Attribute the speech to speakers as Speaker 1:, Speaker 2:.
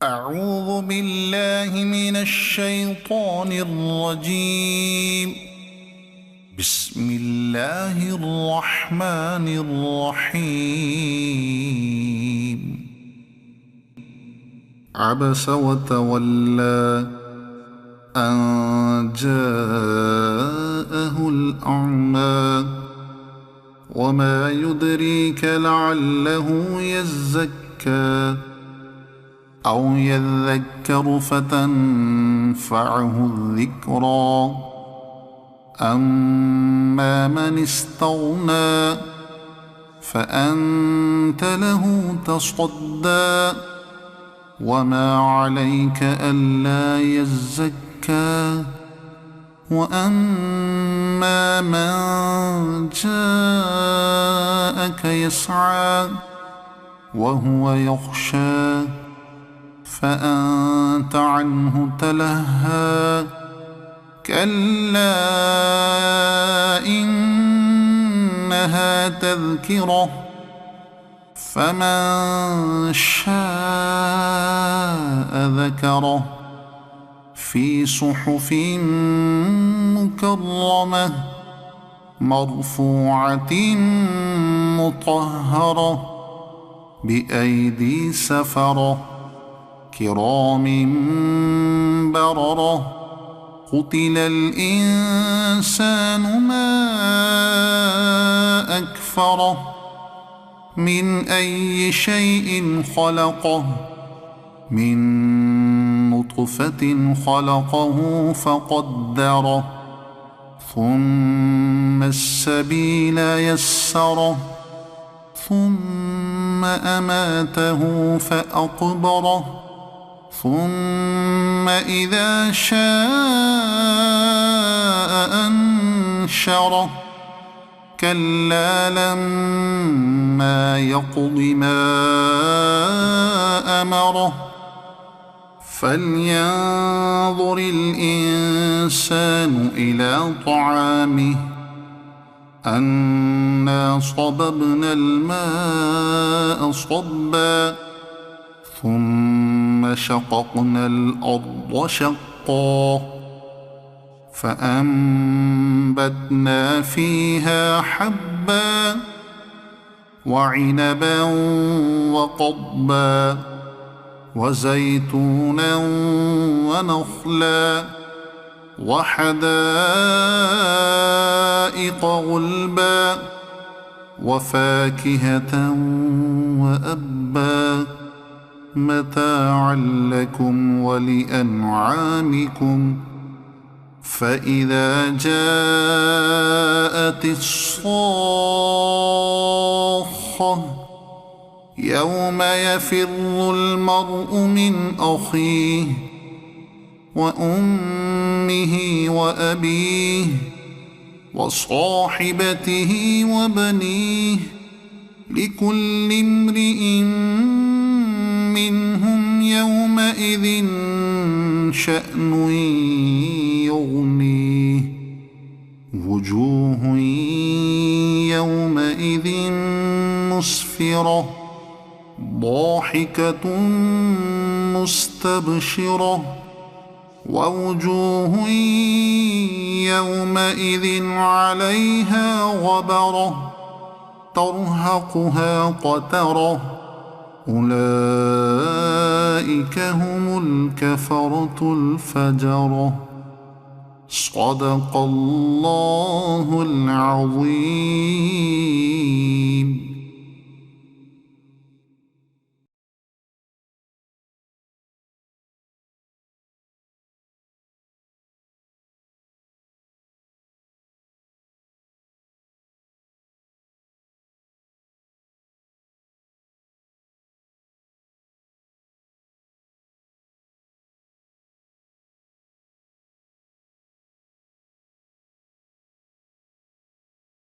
Speaker 1: أعوذ بالله من الشيطان الرجيم. بسم الله الرحمن الرحيم. عبس وتولى أن جاءه الأعمى وما يدريك لعله يزكى أو يذكر فتنفعه الذكرى. أما من استغنى فأنت له تصدى وما عليك ألا يزكى. وأما من جاءك يسعى وهو يخشى فأنت عنه تلهى. كلا إنها تذكرة فمن شاء ذكره في صحف مكرمة مرفوعة مطهرة بأيدي سفرة كرام بررة. قتل الإنسان ما أكفره من أي شيء خلقه من نطفة خلقه فقدره ثم السبيل يسره ثم أماته فأقبره ثم إذا شاء أنشره. كلا لما يقض ما أمره. فلينظر الإنسان إلى طعامه أنا صببنا الماء صبا ثم شققنا الأرض شقا فأنبتنا فيها حبا وعنبا وقضبا وزيتونا ونخلا وحدائق غلبا وفاكهة وأبا متاعا لكم ولأنعامكم. فإذا جاءت الصاخة يوم يفر المرء من أخيه وأمه وأبيه وصاحبته وبنيه لكل امرئ منهم يومئذ شأن يغنيه. وجوه يومئذ مسفرة ضاحكة مستبشرة ووجوه يومئذ عليها غبرة ترهقها قترة أولئك هم الكفرة الفجرة. صدق الله العظيم.